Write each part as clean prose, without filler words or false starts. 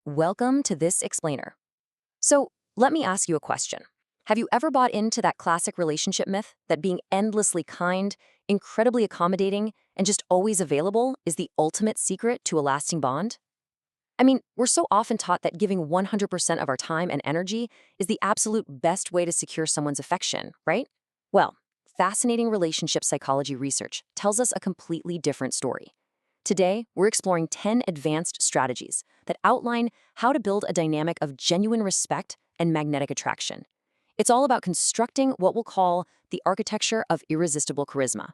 Welcome to this explainer. So, let me ask you a question. Have you ever bought into that classic relationship myth that being endlessly kind, incredibly accommodating, and just always available is the ultimate secret to a lasting bond? I mean, we're so often taught that giving 100% of our time and energy is the absolute best way to secure someone's affection, right? Well, fascinating relationship psychology research tells us a completely different story. Today, we're exploring 10 advanced strategies that outline how to build a dynamic of genuine respect and magnetic attraction. It's all about constructing what we'll call the architecture of irresistible charisma.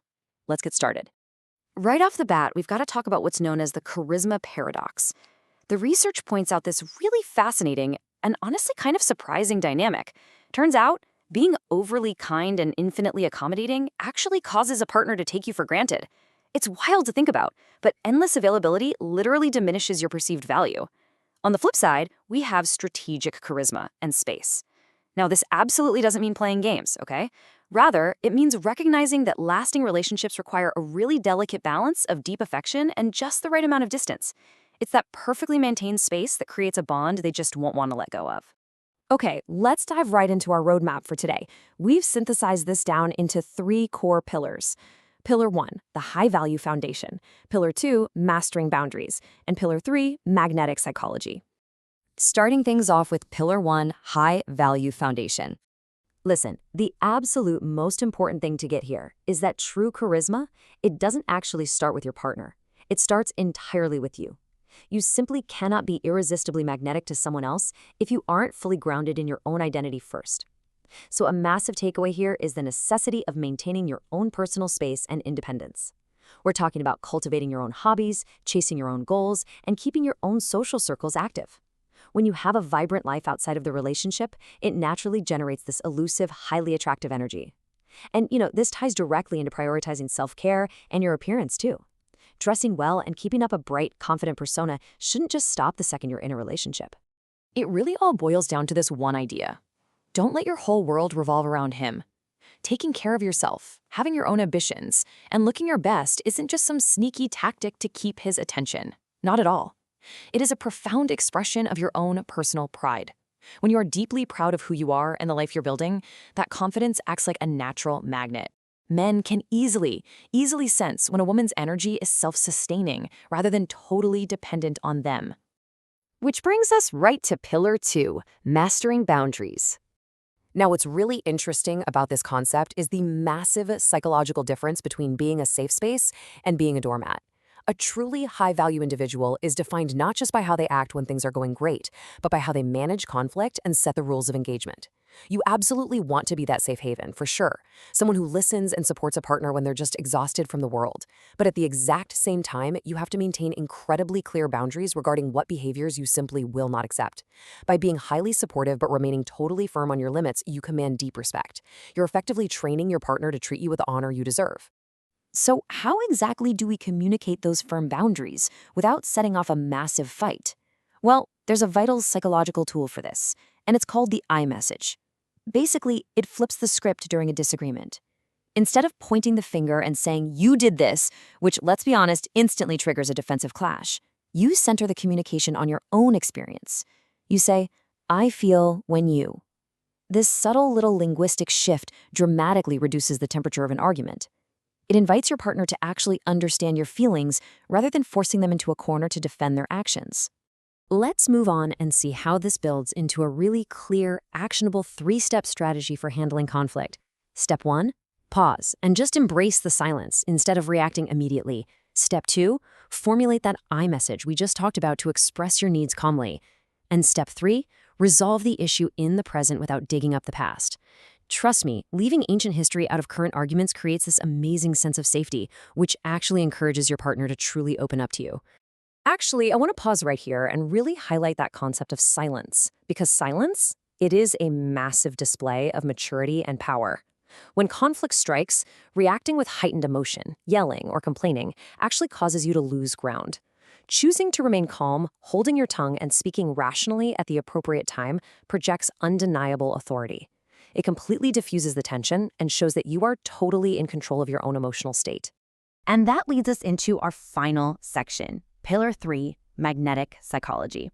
Let's get started. Right off the bat, we've got to talk about what's known as the charisma paradox. The research points out this really fascinating and honestly kind of surprising dynamic. Turns out, being overly kind and infinitely accommodating actually causes a partner to take you for granted. It's wild to think about, but endless availability literally diminishes your perceived value. On the flip side, we have strategic charisma and space. Now, this absolutely doesn't mean playing games, okay? Rather, it means recognizing that lasting relationships require a really delicate balance of deep affection and just the right amount of distance. It's that perfectly maintained space that creates a bond they just won't want to let go of. Okay, let's dive right into our roadmap for today. We've synthesized this down into 3 core pillars. Pillar 1, the high-value foundation. Pillar 2, mastering boundaries. And Pillar 3, magnetic psychology. Starting things off with Pillar 1, high-value foundation. Listen, the absolute most important thing to get here is that true charisma, it doesn't actually start with your partner. It starts entirely with you. You simply cannot be irresistibly magnetic to someone else if you aren't fully grounded in your own identity first. So a massive takeaway here is the necessity of maintaining your own personal space and independence. We're talking about cultivating your own hobbies, chasing your own goals, and keeping your own social circles active. When you have a vibrant life outside of the relationship, it naturally generates this elusive, highly attractive energy. And, this ties directly into prioritizing self-care and your appearance, too. Dressing well and keeping up a bright, confident persona shouldn't just stop the second you're in a relationship. It really all boils down to this one idea. Don't let your whole world revolve around him. Taking care of yourself, having your own ambitions, and looking your best isn't just some sneaky tactic to keep his attention. Not at all. It is a profound expression of your own personal pride. When you are deeply proud of who you are and the life you're building, that confidence acts like a natural magnet. Men can easily sense when a woman's energy is self-sustaining rather than totally dependent on them. Which brings us right to Pillar 2, mastering boundaries. Now, what's really interesting about this concept is the massive psychological difference between being a safe space and being a doormat. A truly high-value individual is defined not just by how they act when things are going great, but by how they manage conflict and set the rules of engagement. You absolutely want to be that safe haven, for sure. Someone who listens and supports a partner when they're just exhausted from the world. But at the exact same time, you have to maintain incredibly clear boundaries regarding what behaviors you simply will not accept. By being highly supportive but remaining totally firm on your limits, you command deep respect. You're effectively training your partner to treat you with the honor you deserve. So how exactly do we communicate those firm boundaries without setting off a massive fight? Well, there's a vital psychological tool for this, and it's called the I message. Basically, it flips the script during a disagreement. Instead of pointing the finger and saying, "You did this," which, let's be honest, instantly triggers a defensive clash, you center the communication on your own experience. You say, "I feel when you." This subtle little linguistic shift dramatically reduces the temperature of an argument. It invites your partner to actually understand your feelings rather than forcing them into a corner to defend their actions. Let's move on and see how this builds into a really clear, actionable 3-step strategy for handling conflict. Step 1, pause and just embrace the silence instead of reacting immediately. Step 2, formulate that I message we just talked about to express your needs calmly. And Step 3, resolve the issue in the present without digging up the past. Trust me, leaving ancient history out of current arguments creates this amazing sense of safety, which actually encourages your partner to truly open up to you. Actually, I want to pause right here and really highlight that concept of silence, because silence, it is a massive display of maturity and power. When conflict strikes, reacting with heightened emotion, yelling or complaining, actually causes you to lose ground. Choosing to remain calm, holding your tongue, and speaking rationally at the appropriate time projects undeniable authority. It completely diffuses the tension and shows that you are totally in control of your own emotional state. And that leads us into our final section, Pillar 3, magnetic psychology.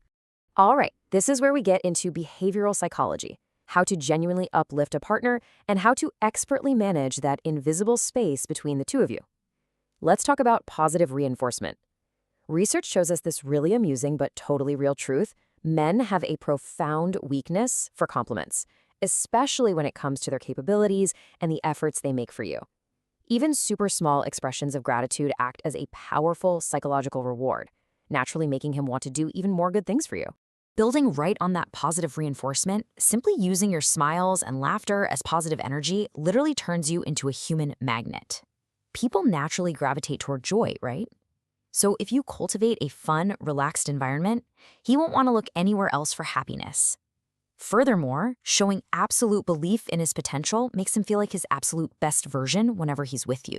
All right, this is where we get into behavioral psychology, how to genuinely uplift a partner, and how to expertly manage that invisible space between the two of you. Let's talk about positive reinforcement. Research shows us this really amusing but totally real truth. Men have a profound weakness for compliments, especially when it comes to their capabilities and the efforts they make for you. Even super small expressions of gratitude act as a powerful psychological reward, naturally making him want to do even more good things for you. Building right on that positive reinforcement, simply using your smiles and laughter as positive energy literally turns you into a human magnet. People naturally gravitate toward joy, right? So if you cultivate a fun, relaxed environment, he won't want to look anywhere else for happiness. Furthermore, showing absolute belief in his potential makes him feel like his absolute best version whenever he's with you.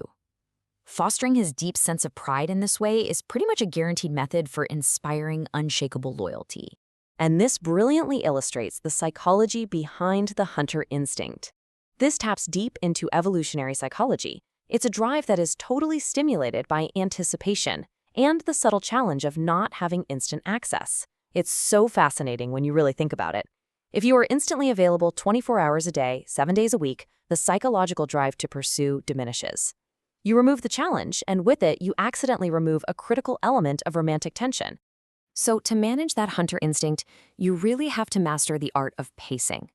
Fostering his deep sense of pride in this way is pretty much a guaranteed method for inspiring unshakable loyalty. And this brilliantly illustrates the psychology behind the hunter instinct. This taps deep into evolutionary psychology. It's a drive that is totally stimulated by anticipation and the subtle challenge of not having instant access. It's so fascinating when you really think about it. If you are instantly available 24 hours a day, 7 days a week, the psychological drive to pursue diminishes. You remove the challenge, and with it, you accidentally remove a critical element of romantic tension. So to manage that hunter instinct, you really have to master the art of pacing.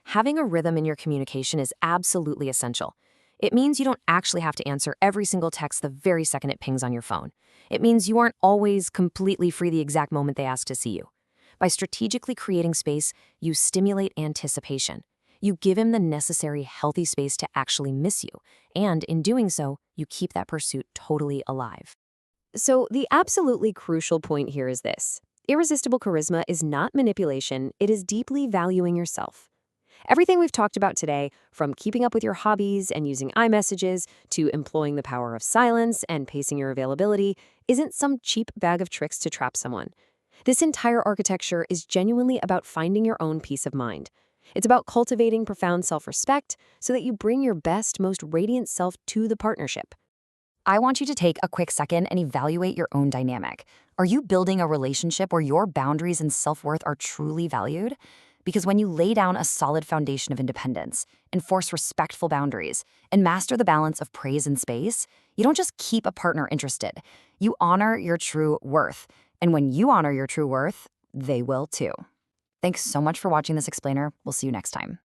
Having a rhythm in your communication is absolutely essential. It means you don't actually have to answer every single text the very second it pings on your phone. It means you aren't always completely free the exact moment they ask to see you. By strategically creating space, you stimulate anticipation. You give him the necessary healthy space to actually miss you, and in doing so, you keep that pursuit totally alive. So the absolutely crucial point here is this. Irresistible charisma is not manipulation, it is deeply valuing yourself. Everything we've talked about today, from keeping up with your hobbies and using iMessages to employing the power of silence and pacing your availability, isn't some cheap bag of tricks to trap someone. This entire architecture is genuinely about finding your own peace of mind. It's about cultivating profound self-respect so that you bring your best, most radiant self to the partnership. I want you to take a quick second and evaluate your own dynamic. Are you building a relationship where your boundaries and self-worth are truly valued? Because when you lay down a solid foundation of independence, enforce respectful boundaries, and master the balance of praise and space, you don't just keep a partner interested. You honor your true worth. And when you honor your true worth, they will too. Thanks so much for watching this explainer. We'll see you next time.